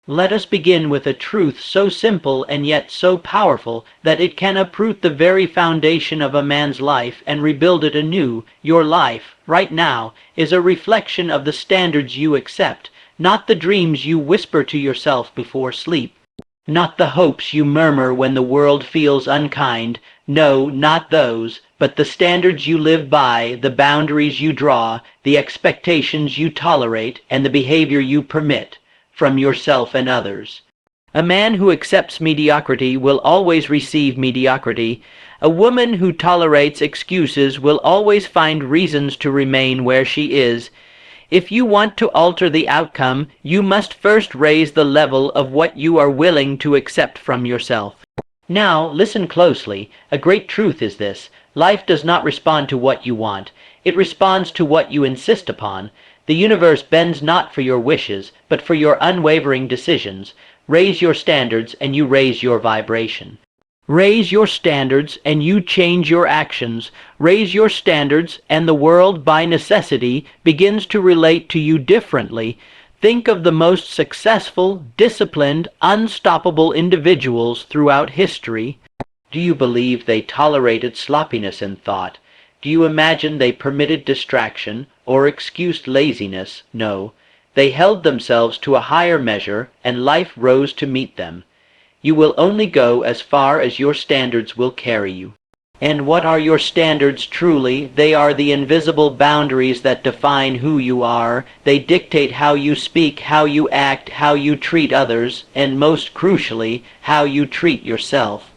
Let us begin with a truth so simple and yet so powerful that it can uproot the very foundation of a man's life and rebuild it anew. Your life, right now, is a reflection of the standards you accept, not the dreams you whisper to yourself before sleep, not the hopes you murmur when the world feels unkind. No, not those, but the standards you live by, the boundaries you draw, the expectations you tolerate, and the behavior you permit from yourself and others. A man who accepts mediocrity will always receive mediocrity. A woman who tolerates excuses will always find reasons to remain where she is. If you want to alter the outcome, you must first raise the level of what you are willing to accept from yourself. Now, listen closely. A great truth is this: life does not respond to what you want. It responds to what you insist upon. The universe bends not for your wishes, but for your unwavering decisions. Raise your standards, and you raise your vibration. Raise your standards, and you change your actions. Raise your standards, and the world, by necessity, begins to relate to you differently. Think of the most successful, disciplined, unstoppable individuals throughout history. Do you believe they tolerated sloppiness in thought? Do you imagine they permitted distraction or excused laziness? No. They held themselves to a higher measure, and life rose to meet them. You will only go as far as your standards will carry you. And what are your standards truly? They are the invisible boundaries that define who you are. They dictate how you speak, how you act, how you treat others, and most crucially, how you treat yourself.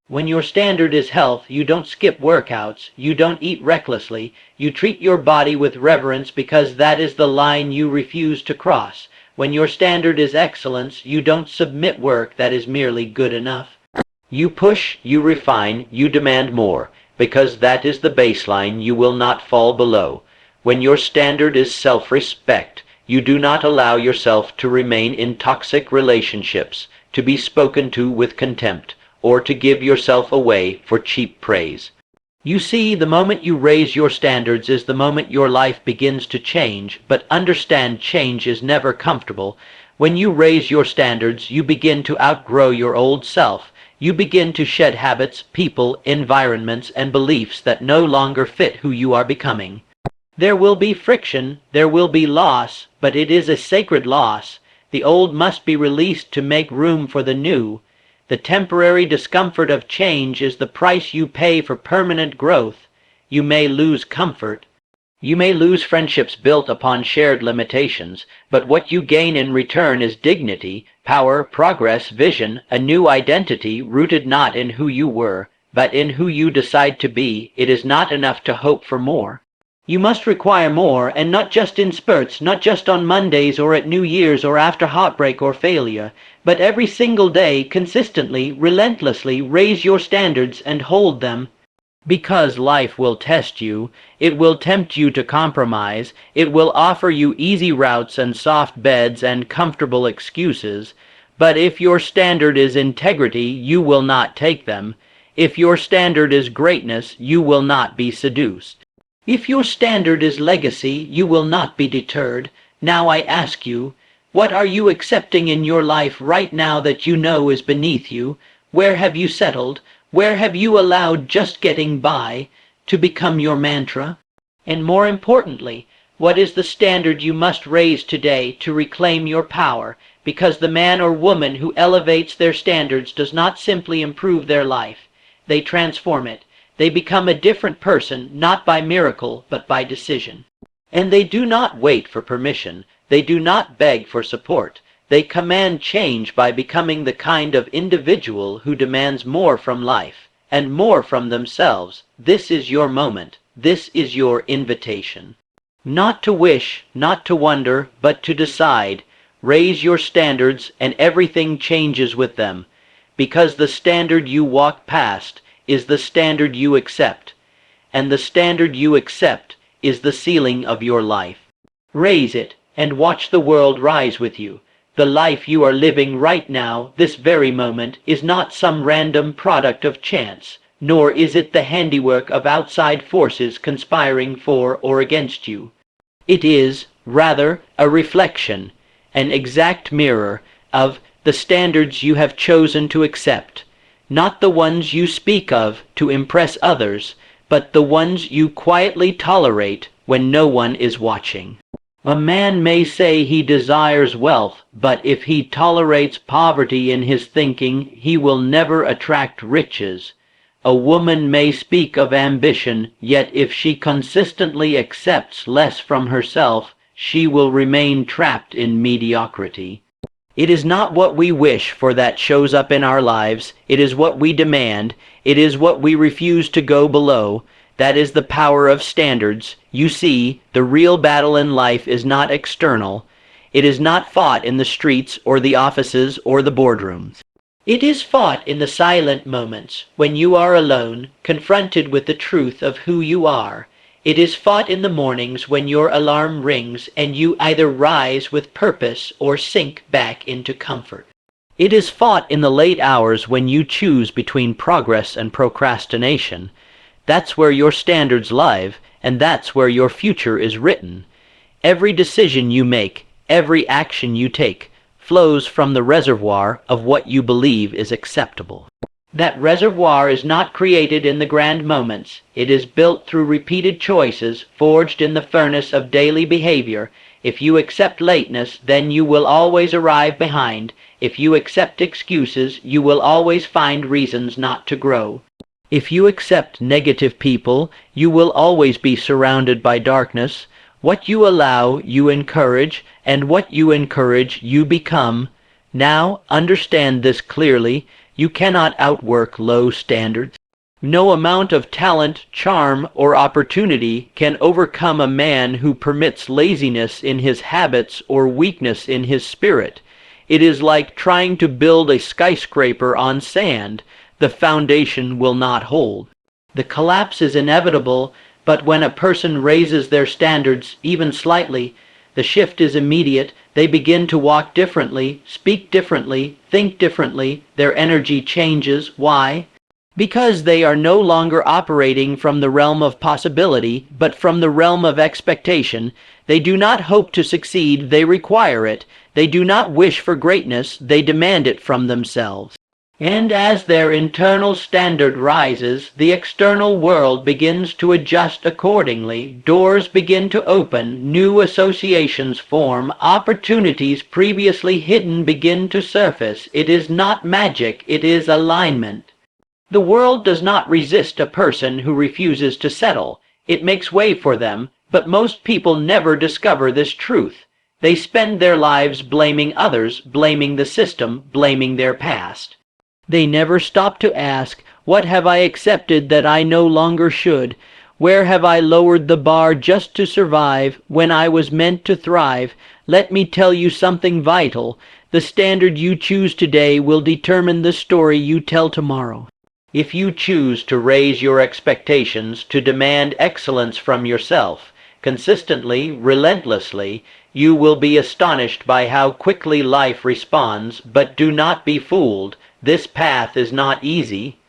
When your standard is health, you don't skip workouts, you don't eat recklessly, you treat your body with reverence because that is the line you refuse to cross. When your standard is excellence, you don't submit work that is merely good enough. You push, you refine, you demand more, because that is the baseline you will not fall below. When your standard is self-respect, you do not allow yourself to remain in toxic relationships, to be spoken to with contempt, or to give yourself away for cheap praise. You see, the moment you raise your standards is the moment your life begins to change, but understand change is never comfortable. When you raise your standards, you begin to outgrow your old self. You begin to shed habits, people, environments, and beliefs that no longer fit who you are becoming. There will be friction, there will be loss, but it is a sacred loss. The old must be released to make room for the new. The temporary discomfort of change is the price you pay for permanent growth. You may lose comfort. You may lose friendships built upon shared limitations, but what you gain in return is dignity, power, progress, vision, a new identity rooted not in who you were, but in who you decide to be. It is not enough to hope for more. You must require more, and not just in spurts, not just on Mondays or at New Year's or after heartbreak or failure, but every single day, consistently, relentlessly raise your standards and hold them. Because life will test you, it will tempt you to compromise, it will offer you easy routes and soft beds and comfortable excuses, but if your standard is integrity, you will not take them. If your standard is greatness, you will not be seduced. If your standard is legacy, you will not be deterred. Now I ask you, what are you accepting in your life right now that you know is beneath you? Where have you settled? Where have you allowed just getting by to become your mantra? And more importantly, what is the standard you must raise today to reclaim your power? Because the man or woman who elevates their standards does not simply improve their life. They transform it. They become a different person, not by miracle, but by decision. And they do not wait for permission. They do not beg for support. They command change by becoming the kind of individual who demands more from life, and more from themselves. This is your moment. This is your invitation. Not to wish, not to wonder, but to decide. Raise your standards, and everything changes with them. Because the standard you walk past is the standard you accept, and the standard you accept is the ceiling of your life. Raise it, and watch the world rise with you. The life you are living right now, this very moment, is not some random product of chance, nor is it the handiwork of outside forces conspiring for or against you. It is, rather, a reflection, an exact mirror, of the standards you have chosen to accept, not the ones you speak of to impress others, but the ones you quietly tolerate when no one is watching. A man may say he desires wealth, but if he tolerates poverty in his thinking, he will never attract riches. A woman may speak of ambition, yet if she consistently accepts less from herself, she will remain trapped in mediocrity. It is not what we wish for that shows up in our lives. It is what we demand. It is what we refuse to go below. That is the power of standards. You see, the real battle in life is not external. It is not fought in the streets or the offices or the boardrooms. It is fought in the silent moments, when you are alone, confronted with the truth of who you are. It is fought in the mornings when your alarm rings and you either rise with purpose or sink back into comfort. It is fought in the late hours when you choose between progress and procrastination. That's where your standards live, and that's where your future is written. Every decision you make, every action you take, flows from the reservoir of what you believe is acceptable. That reservoir is not created in the grand moments. It is built through repeated choices, forged in the furnace of daily behavior. If you accept lateness, then you will always arrive behind. If you accept excuses, you will always find reasons not to grow. If you accept negative people, you will always be surrounded by darkness. What you allow, you encourage, and what you encourage, you become. Now, understand this clearly. You cannot outwork low standards. No amount of talent, charm, or opportunity can overcome a man who permits laziness in his habits or weakness in his spirit. It is like trying to build a skyscraper on sand. The foundation will not hold. The collapse is inevitable, but when a person raises their standards even slightly, the shift is immediate. They begin to walk differently, speak differently, think differently. Their energy changes. Why? Because they are no longer operating from the realm of possibility, but from the realm of expectation. They do not hope to succeed, they require it. They do not wish for greatness, they demand it from themselves. And as their internal standard rises, the external world begins to adjust accordingly. Doors begin to open, new associations form, opportunities previously hidden begin to surface. It is not magic, it is alignment. The world does not resist a person who refuses to settle. It makes way for them, but most people never discover this truth. They spend their lives blaming others, blaming the system, blaming their past. They never stop to ask, what have I accepted that I no longer should? Where have I lowered the bar just to survive when I was meant to thrive? Let me tell you something vital. The standard you choose today will determine the story you tell tomorrow. If you choose to raise your expectations, to demand excellence from yourself, consistently, relentlessly, you will be astonished by how quickly life responds, but do not be fooled. This path is not easy.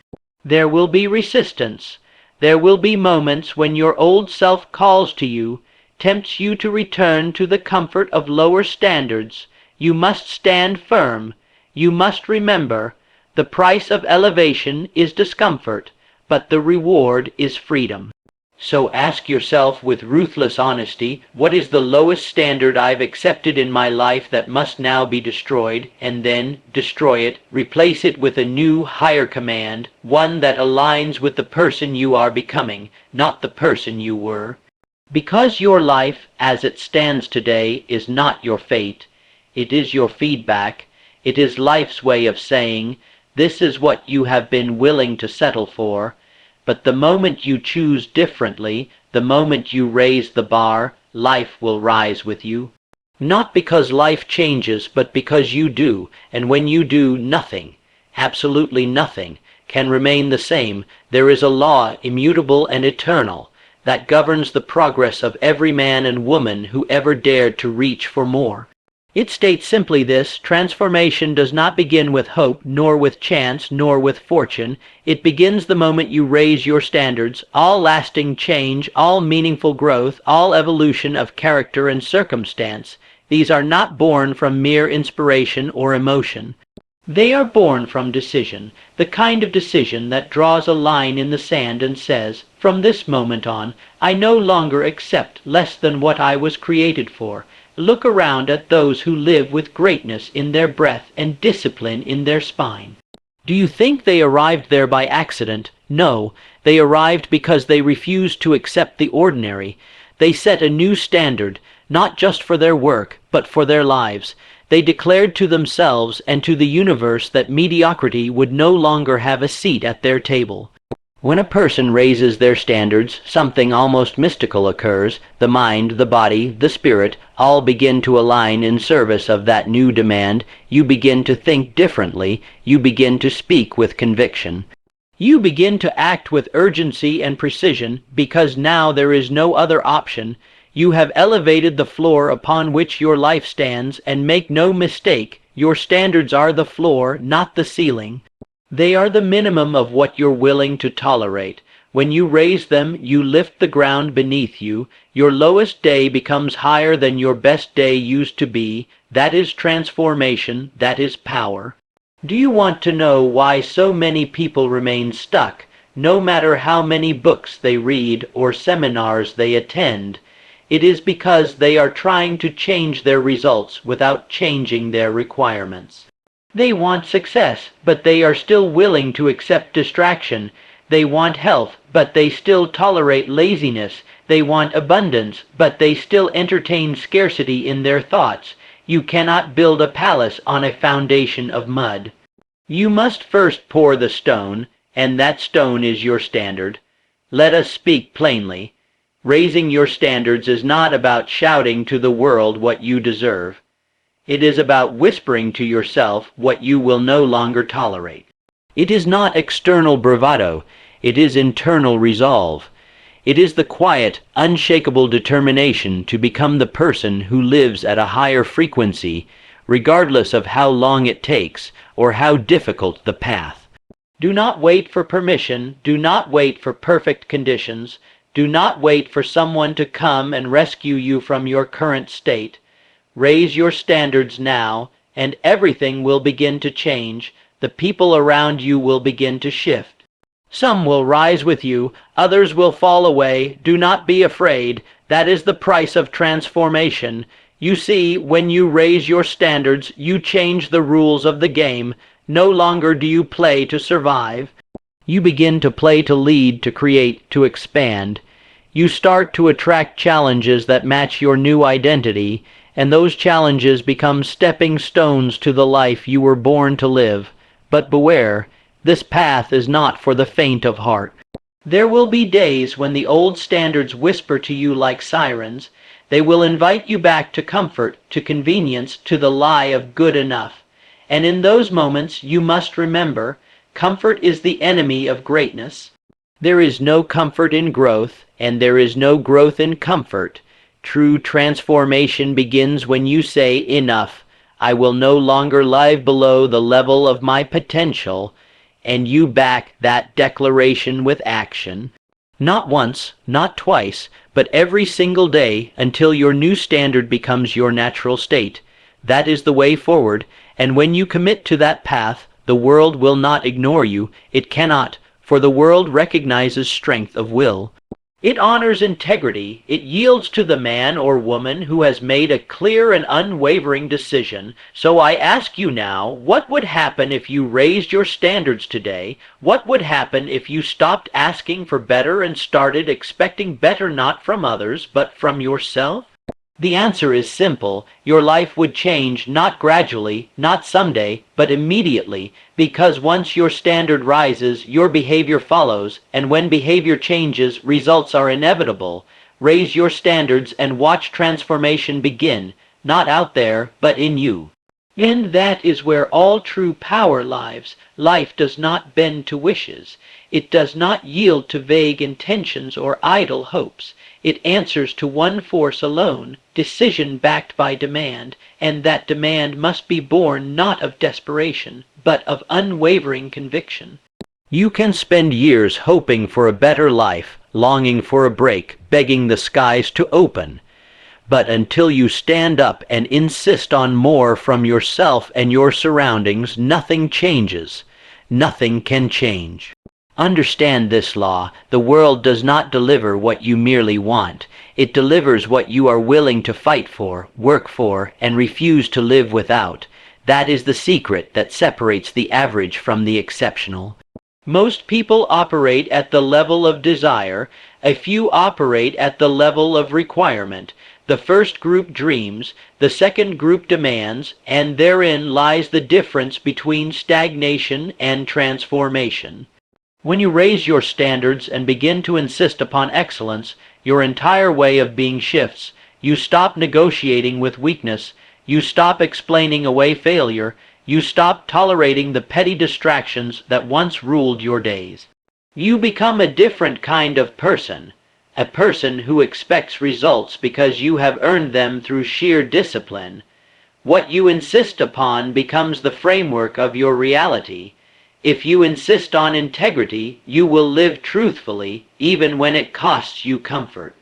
There will be resistance. There will be moments when your old self calls to you, tempts you to return to the comfort of lower standards. You must stand firm. You must remember, the price of elevation is discomfort, but the reward is freedom. So ask yourself with ruthless honesty, what is the lowest standard I've accepted in my life that must now be destroyed, and then destroy it, replace it with a new, higher command, one that aligns with the person you are becoming, not the person you were. Because your life, as it stands today, is not your fate, it is your feedback. It is life's way of saying, this is what you have been willing to settle for. But the moment you choose differently, the moment you raise the bar, life will rise with you. Not because life changes, but because you do. And when you do, nothing, absolutely nothing, can remain the same. There is a law, immutable and eternal, that governs the progress of every man and woman who ever dared to reach for more. It states simply this: transformation does not begin with hope, nor with chance, nor with fortune. It begins the moment you raise your standards. All lasting change, all meaningful growth, all evolution of character and circumstance These are not born from mere inspiration or emotion. They are born from decision, the kind of decision that draws a line in the sand and says, from this moment on, I no longer accept less than what I was created for. Look around at those who live with greatness in their breath and discipline in their spine. Do you think they arrived there by accident? No, they arrived because they refused to accept the ordinary. They set a new standard, not just for their work, but for their lives. They declared to themselves and to the universe that mediocrity would no longer have a seat at their table. When a person raises their standards, something almost mystical occurs. The mind, the body, the spirit, all begin to align in service of that new demand. You begin to think differently. You begin to speak with conviction. You begin to act with urgency and precision, because now there is no other option. You have elevated the floor upon which your life stands, and make no mistake, your standards are the floor, not the ceiling. They are the minimum of what you're willing to tolerate. When you raise them, you lift the ground beneath you. Your lowest day becomes higher than your best day used to be. That is transformation. That is power. Do you want to know why so many people remain stuck, no matter how many books they read or seminars they attend? It is because they are trying to change their results without changing their requirements. They want success, but they are still willing to accept distraction. They want health, but they still tolerate laziness. They want abundance, but they still entertain scarcity in their thoughts. You cannot build a palace on a foundation of mud. You must first pour the stone, and that stone is your standard. Let us speak plainly. Raising your standards is not about shouting to the world what you deserve. It is about whispering to yourself what you will no longer tolerate. It is not external bravado. It is internal resolve. It is the quiet, unshakable determination to become the person who lives at a higher frequency, regardless of how long it takes or how difficult the path. Do not wait for permission. Do not wait for perfect conditions. Do not wait for someone to come and rescue you from your current state. Raise your standards now, and everything will begin to change. The people around you will begin to shift. Some will rise with you, others will fall away. Do not be afraid. That is the price of transformation. You see, when you raise your standards, you change the rules of the game. No longer do you play to survive. You begin to play to lead, to create, to expand. You start to attract challenges that match your new identity, and those challenges become stepping stones to the life you were born to live. But beware, this path is not for the faint of heart. There will be days when the old standards whisper to you like sirens. They will invite you back to comfort, to convenience, to the lie of good enough. And in those moments you must remember, comfort is the enemy of greatness. There is no comfort in growth, and there is no growth in comfort. True transformation begins when you say, enough, I will no longer live below the level of my potential, and you back that declaration with action. Not once, not twice, but every single day until your new standard becomes your natural state. That is the way forward, and when you commit to that path, the world will not ignore you. It cannot, for the world recognizes strength of will. It honors integrity. It yields to the man or woman who has made a clear and unwavering decision. So I ask you now, what would happen if you raised your standards today? What would happen if you stopped asking for better and started expecting better not from others, but from yourself? The answer is simple. Your life would change, not gradually, not someday, but immediately, because once your standard rises, your behavior follows, and when behavior changes, results are inevitable. Raise your standards and watch transformation begin, not out there, but in you. And that is where all true power lies. Life does not bend to wishes. It does not yield to vague intentions or idle hopes. It answers to one force alone, decision backed by demand, and that demand must be born not of desperation, but of unwavering conviction. You can spend years hoping for a better life, longing for a break, begging the skies to open. But until you stand up and insist on more from yourself and your surroundings, nothing changes. Nothing can change. Understand this law. The world does not deliver what you merely want. It delivers what you are willing to fight for, work for, and refuse to live without. That is the secret that separates the average from the exceptional. Most people operate at the level of desire. A few operate at the level of requirement. The first group dreams, the second group demands, and therein lies the difference between stagnation and transformation. When you raise your standards and begin to insist upon excellence, your entire way of being shifts. You stop negotiating with weakness. You stop explaining away failure. You stop tolerating the petty distractions that once ruled your days. You become a different kind of person, a person who expects results because you have earned them through sheer discipline. What you insist upon becomes the framework of your reality. If you insist on integrity, you will live truthfully, even when it costs you comfort.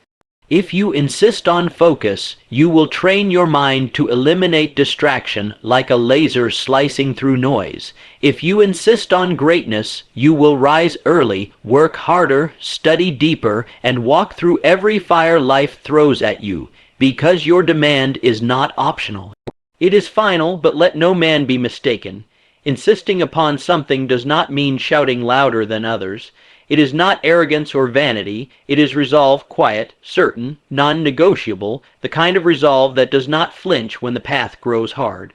If you insist on focus, you will train your mind to eliminate distraction like a laser slicing through noise. If you insist on greatness, you will rise early, work harder, study deeper, and walk through every fire life throws at you, because your demand is not optional. It is final, but let no man be mistaken. Insisting upon something does not mean shouting louder than others. It is not arrogance or vanity. It is resolve, quiet, certain, non-negotiable, the kind of resolve that does not flinch when the path grows hard.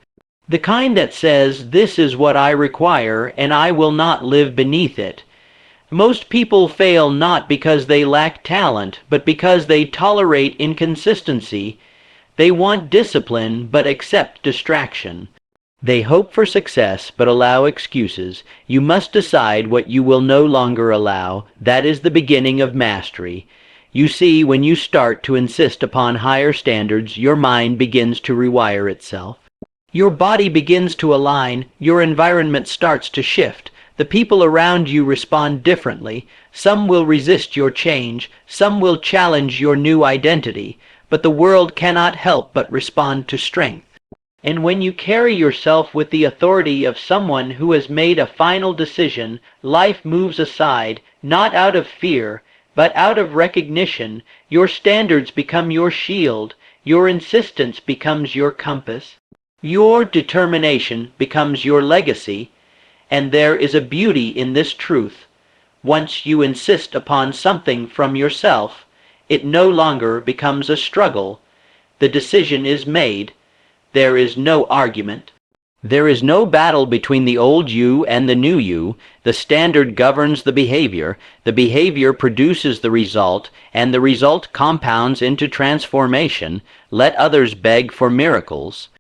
The kind that says, "This is what I require, and I will not live beneath it." Most people fail not because they lack talent, but because they tolerate inconsistency. They want discipline, but accept distraction. They hope for success, but allow excuses. You must decide what you will no longer allow. That is the beginning of mastery. You see, when you start to insist upon higher standards, your mind begins to rewire itself. Your body begins to align. Your environment starts to shift. The people around you respond differently. Some will resist your change. Some will challenge your new identity. But the world cannot help but respond to strength. And when you carry yourself with the authority of someone who has made a final decision, life moves aside, not out of fear, but out of recognition. Your standards become your shield. Your insistence becomes your compass. Your determination becomes your legacy. And there is a beauty in this truth. Once you insist upon something from yourself, it no longer becomes a struggle. The decision is made. There is no argument. There is no battle between the old you and the new you. The standard governs the behavior produces the result, and the result compounds into transformation. Let others beg for miracles.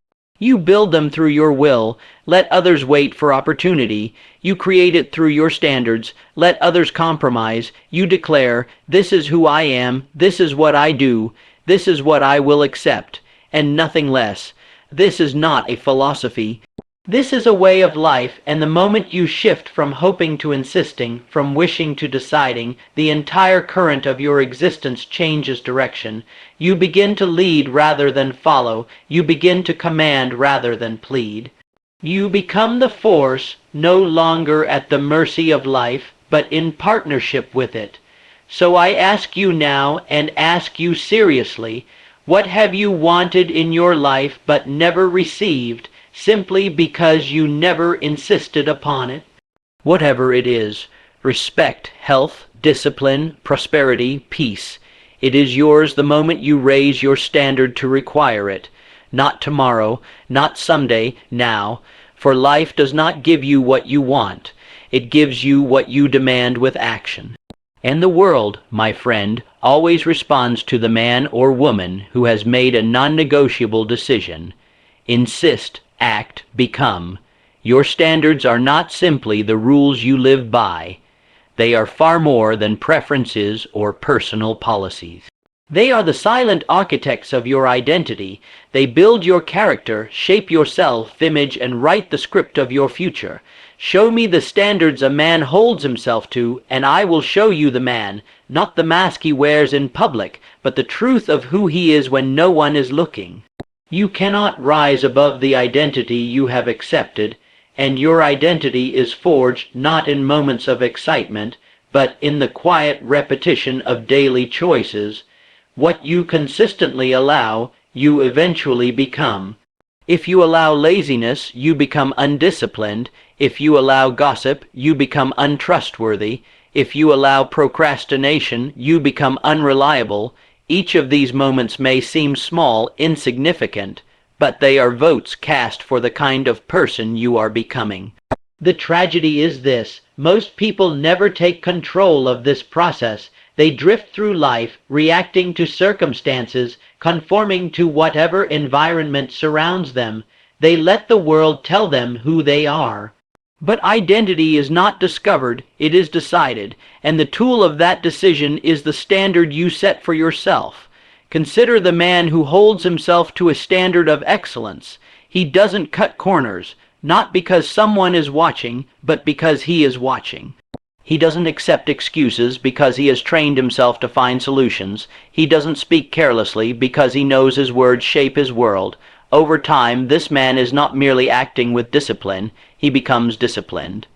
You build them through your will. Let others wait for opportunity. You create it through your standards. Let others compromise. You declare, "This is who I am. This is what I do. This is what I will accept," and nothing less. This is not a philosophy. This is a way of life, and the moment you shift from hoping to insisting, from wishing to deciding, the entire current of your existence changes direction. You begin to lead rather than follow. You begin to command rather than plead. You become the force, no longer at the mercy of life, but in partnership with it. So I ask you now, and ask you seriously, what have you wanted in your life but never received, simply because you never insisted upon it? Whatever it is, respect, health, discipline, prosperity, peace. It is yours the moment you raise your standard to require it. Not tomorrow, not someday, now. For life does not give you what you want. It gives you what you demand with action. And the world, my friend, always responds to the man or woman who has made a non-negotiable decision. Insist, act, become. Your standards are not simply the rules you live by. They are far more than preferences or personal policies. They are the silent architects of your identity. They build your character, shape your self-image, and write the script of your future. Show me the standards a man holds himself to, and I will show you the man, not the mask he wears in public, but the truth of who he is when no one is looking. You cannot rise above the identity you have accepted, and your identity is forged not in moments of excitement, but in the quiet repetition of daily choices. What you consistently allow, you eventually become. If you allow laziness, you become undisciplined. If you allow gossip, you become untrustworthy. If you allow procrastination, you become unreliable. Each of these moments may seem small, insignificant, but they are votes cast for the kind of person you are becoming. The tragedy is this: most people never take control of this process. They drift through life, reacting to circumstances, conforming to whatever environment surrounds them. They let the world tell them who they are. But identity is not discovered, it is decided, and the tool of that decision is the standard you set for yourself. Consider the man who holds himself to a standard of excellence. He doesn't cut corners, not because someone is watching, but because he is watching. He doesn't accept excuses because he has trained himself to find solutions. He doesn't speak carelessly because he knows his words shape his world. Over time, this man is not merely acting with discipline, he becomes disciplined.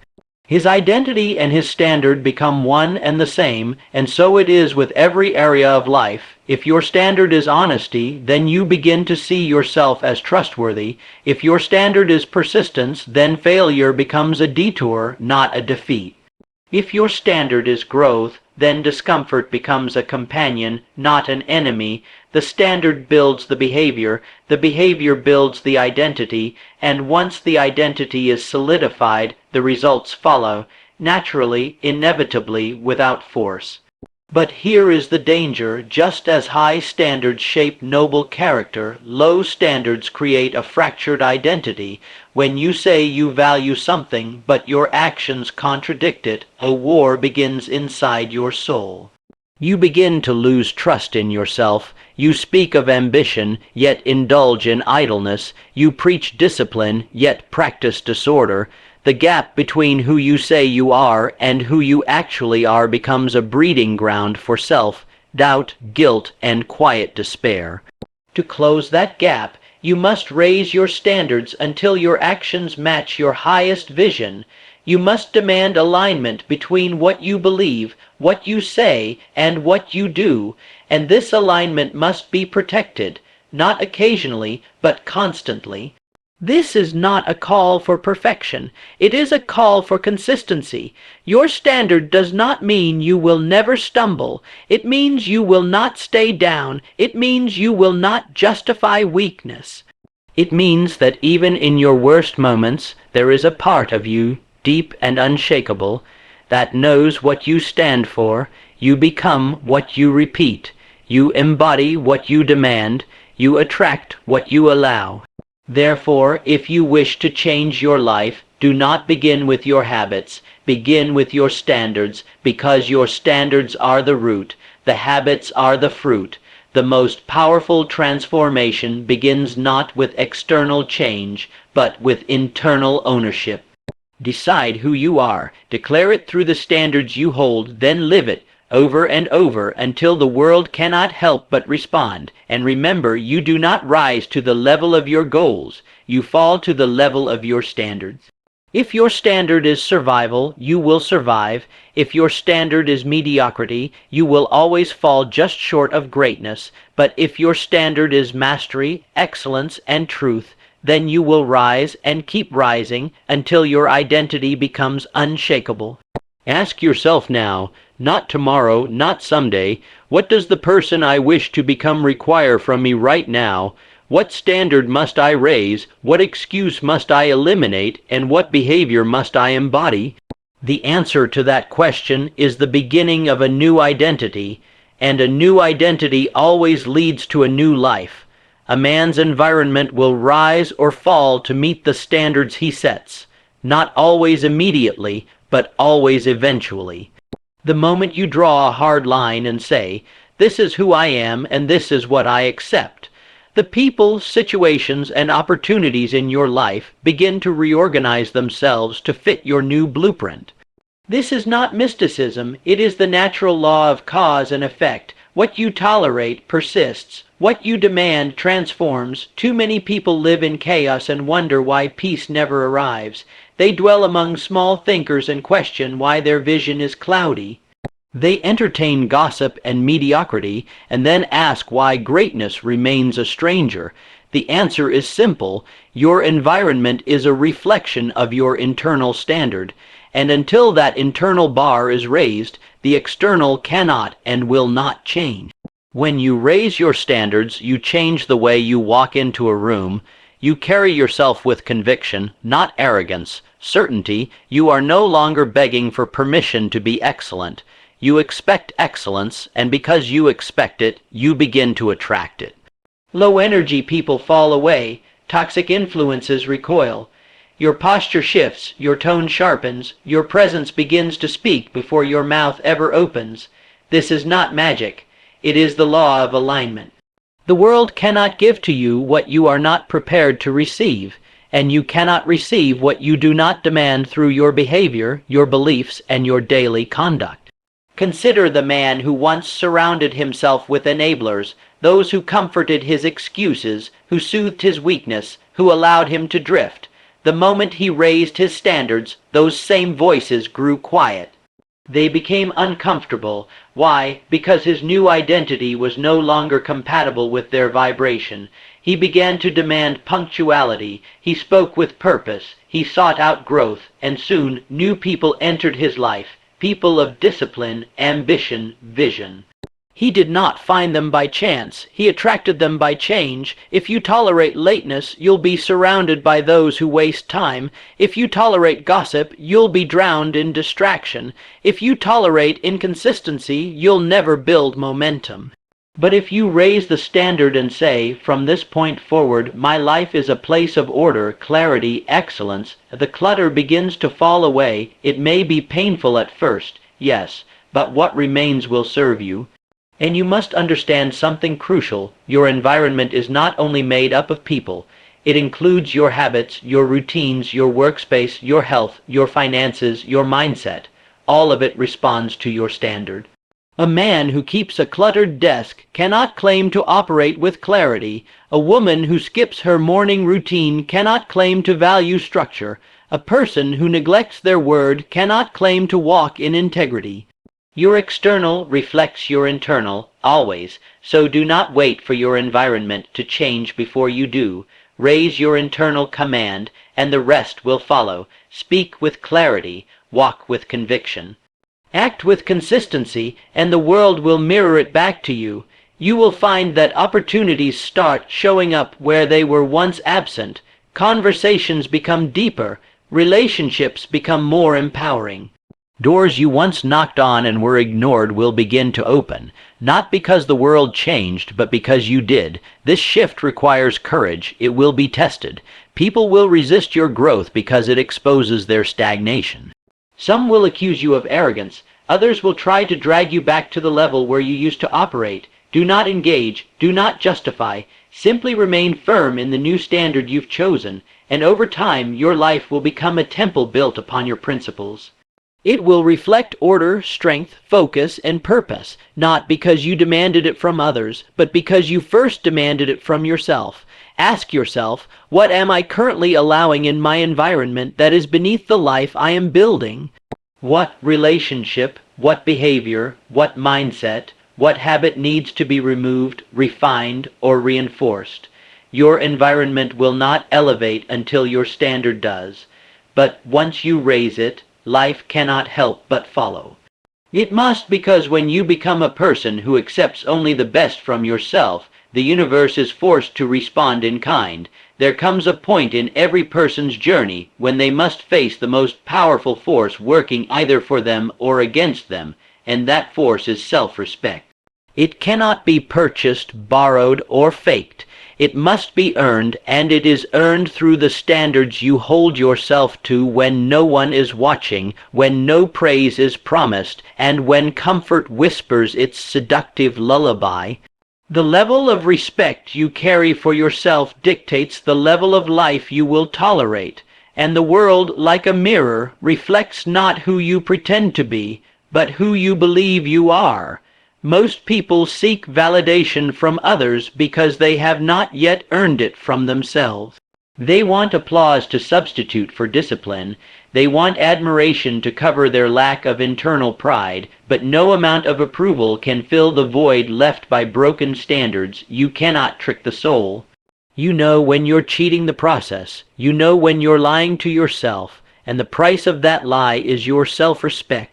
His identity and his standard become one and the same, and so it is with every area of life. If your standard is honesty, then you begin to see yourself as trustworthy. If your standard is persistence, then failure becomes a detour, not a defeat. If your standard is growth, then discomfort becomes a companion, not an enemy. The standard builds the behavior builds the identity, and once the identity is solidified, the results follow, naturally, inevitably, without force. But here is the danger: just as high standards shape noble character, low standards create a fractured identity. When you say you value something, but your actions contradict it, a war begins inside your soul. You begin to lose trust in yourself. You speak of ambition, yet indulge in idleness. You preach discipline, yet practice disorder. The gap between who you say you are and who you actually are becomes a breeding ground for self-doubt, guilt, and quiet despair. To close that gap, you must raise your standards until your actions match your highest vision. You must demand alignment between what you believe, what you say, and what you do, and this alignment must be protected, not occasionally, but constantly. This is not a call for perfection. It is a call for consistency. Your standard does not mean you will never stumble. It means you will not stay down. It means you will not justify weakness. It means that even in your worst moments, there is a part of you, deep and unshakable, that knows what you stand for. You become what you repeat. You embody what you demand. You attract what you allow. Therefore, if you wish to change your life, do not begin with your habits. Begin with your standards, because your standards are the root. The habits are the fruit. The most powerful transformation begins not with external change, but with internal ownership. Decide who you are. Declare it through the standards you hold, then live it over and over until the world cannot help but respond. And remember, you do not rise to the level of your goals. You fall to the level of your standards. If your standard is survival, you will survive. If your standard is mediocrity, you will always fall just short of greatness. But if your standard is mastery, excellence, and truth, then you will rise and keep rising until your identity becomes unshakable. Ask yourself now, not tomorrow, not someday, what does the person I wish to become require from me right now? What standard must I raise? What excuse must I eliminate? And what behavior must I embody? The answer to that question is the beginning of a new identity, and a new identity always leads to a new life. A man's environment will rise or fall to meet the standards he sets, not always immediately, but always eventually. The moment you draw a hard line and say, This is who I am, and this is what I accept. The people, situations, and opportunities in your life begin to reorganize themselves to fit your new blueprint. This is not mysticism, it is the natural law of cause and effect. What you tolerate persists. What you demand transforms. Too many people live in chaos and wonder why peace never arrives. They dwell among small thinkers and question why their vision is cloudy. They entertain gossip and mediocrity and then ask why greatness remains a stranger. The answer is simple. Your environment is a reflection of your internal standard. And until that internal bar is raised, the external cannot and will not change. When you raise your standards, you change the way you walk into a room. You carry yourself with conviction, not arrogance, certainty. You are no longer begging for permission to be excellent. You expect excellence, and because you expect it, you begin to attract it. Low-energy people fall away. Toxic influences recoil. Your posture shifts, your tone sharpens, your presence begins to speak before your mouth ever opens. This is not magic. It is the law of alignment. The world cannot give to you what you are not prepared to receive, and you cannot receive what you do not demand through your behavior, your beliefs, and your daily conduct. Consider the man who once surrounded himself with enablers, those who comforted his excuses, who soothed his weakness, who allowed him to drift. The moment he raised his standards, those same voices grew quiet. They became uncomfortable. Why? Because his new identity was no longer compatible with their vibration. He began to demand punctuality. He spoke with purpose. He sought out growth, and soon new people entered his life, people of discipline, ambition, vision. He did not find them by chance. He attracted them by change. If you tolerate lateness, you'll be surrounded by those who waste time. If you tolerate gossip, you'll be drowned in distraction. If you tolerate inconsistency, you'll never build momentum. But if you raise the standard and say, from this point forward, my life is a place of order, clarity, excellence, the clutter begins to fall away. It may be painful at first, yes, but what remains will serve you. And you must understand something crucial. Your environment is not only made up of people. It includes your habits, your routines, your workspace, your health, your finances, your mindset. All of it responds to your standard. A man who keeps a cluttered desk cannot claim to operate with clarity. A woman who skips her morning routine cannot claim to value structure. A person who neglects their word cannot claim to walk in integrity. Your external reflects your internal, always, so do not wait for your environment to change before you do. Raise your internal command, and the rest will follow. Speak with clarity, walk with conviction. Act with consistency, and the world will mirror it back to you. You will find that opportunities start showing up where they were once absent. Conversations become deeper. Relationships become more empowering. Doors you once knocked on and were ignored will begin to open, not because the world changed, but because you did. This shift requires courage. It will be tested. People will resist your growth because it exposes their stagnation. Some will accuse you of arrogance. Others will try to drag you back to the level where you used to operate. Do not engage. Do not justify. Simply remain firm in the new standard you've chosen, and over time your life will become a temple built upon your principles. It will reflect order, strength, focus, and purpose, not because you demanded it from others, but because you first demanded it from yourself. Ask yourself, what am I currently allowing in my environment that is beneath the life I am building? What relationship, what behavior, what mindset, what habit needs to be removed, refined, or reinforced? Your environment will not elevate until your standard does. But once you raise it, life cannot help but follow. It must, because when you become a person who accepts only the best from yourself, the universe is forced to respond in kind. There comes a point in every person's journey when they must face the most powerful force working either for them or against them, and that force is self-respect. It cannot be purchased, borrowed, or faked. It must be earned, and it is earned through the standards you hold yourself to when no one is watching, when no praise is promised, and when comfort whispers its seductive lullaby. The level of respect you carry for yourself dictates the level of life you will tolerate, and the world, like a mirror, reflects not who you pretend to be, but who you believe you are. Most people seek validation from others because they have not yet earned it from themselves. They want applause to substitute for discipline. They want admiration to cover their lack of internal pride, but no amount of approval can fill the void left by broken standards. You cannot trick the soul. You know when you're cheating the process. You know when you're lying to yourself, and the price of that lie is your self-respect.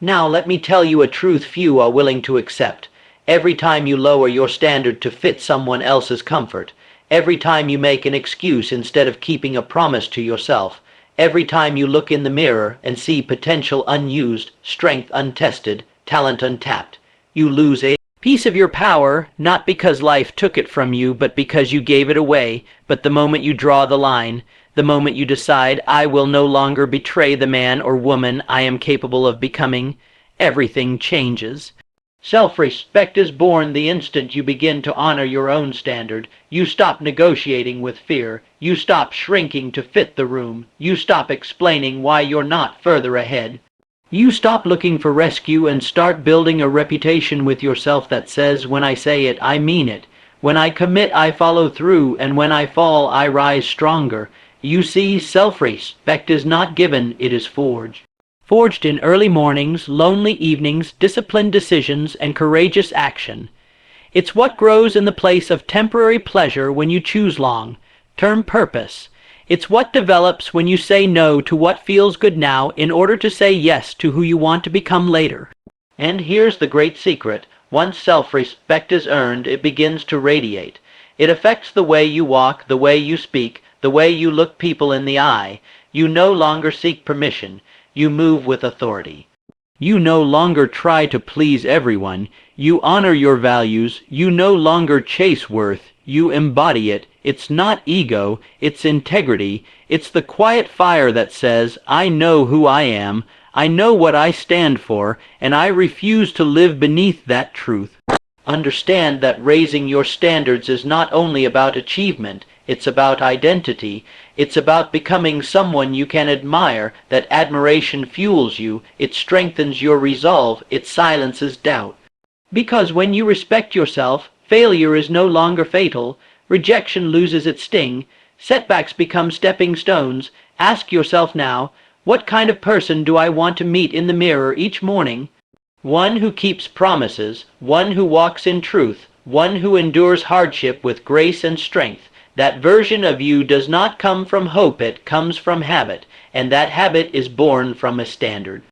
Now let me tell you a truth few are willing to accept. Every time you lower your standard to fit someone else's comfort, every time you make an excuse instead of keeping a promise to yourself, every time you look in the mirror and see potential unused, strength untested, talent untapped, you lose a piece of your power, not because life took it from you, but because you gave it away. But the moment you draw the line, the moment you decide, I will no longer betray the man or woman I am capable of becoming, everything changes. Self-respect is born the instant you begin to honor your own standard. You stop negotiating with fear. You stop shrinking to fit the room. You stop explaining why you're not further ahead. You stop looking for rescue and start building a reputation with yourself that says, when I say it, I mean it. When I commit, I follow through, and when I fall, I rise stronger. You see, self-respect is not given, it is forged. Forged in early mornings, lonely evenings, disciplined decisions, and courageous action. It's what grows in the place of temporary pleasure when you choose long-term purpose. It's what develops when you say no to what feels good now in order to say yes to who you want to become later. And here's the great secret. Once self-respect is earned, it begins to radiate. It affects the way you walk, the way you speak, the way you look people in the eye. You no longer seek permission. You move with authority. You no longer try to please everyone. You honor your values. You no longer chase worth. You embody it. It's not ego. It's integrity. It's the quiet fire that says, I know who I am. I know what I stand for, and I refuse to live beneath that truth. Understand that raising your standards is not only about achievement. It's about identity. It's about becoming someone you can admire. That admiration fuels you. It strengthens your resolve. It silences doubt. Because when you respect yourself, failure is no longer fatal. Rejection loses its sting. Setbacks become stepping stones. Ask yourself now, what kind of person do I want to meet in the mirror each morning? One who keeps promises, one who walks in truth, one who endures hardship with grace and strength. That version of you does not come from hope, it comes from habit, and that habit is born from a standard.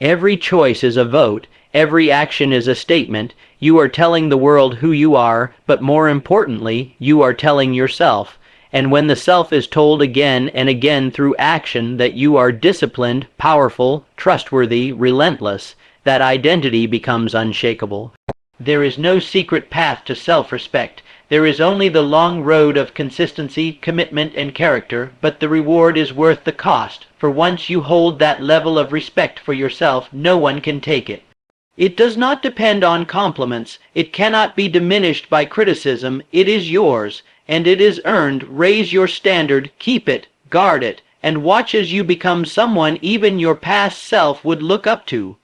Every choice is a vote, every action is a statement. You are telling the world who you are, but more importantly, you are telling yourself. And when the self is told again and again through action that you are disciplined, powerful, trustworthy, relentless, that identity becomes unshakable. There is no secret path to self-respect. There is only the long road of consistency, commitment, and character, but the reward is worth the cost, for once you hold that level of respect for yourself, no one can take it. It does not depend on compliments. It cannot be diminished by criticism. It is yours, and it is earned. Raise your standard, keep it, guard it, and watch as you become someone even your past self would look up to.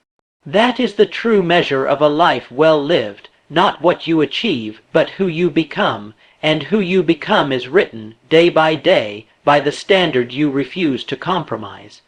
That is the true measure of a life well lived. Not what you achieve, but who you become, and who you become is written, day by the standard you refuse to compromise.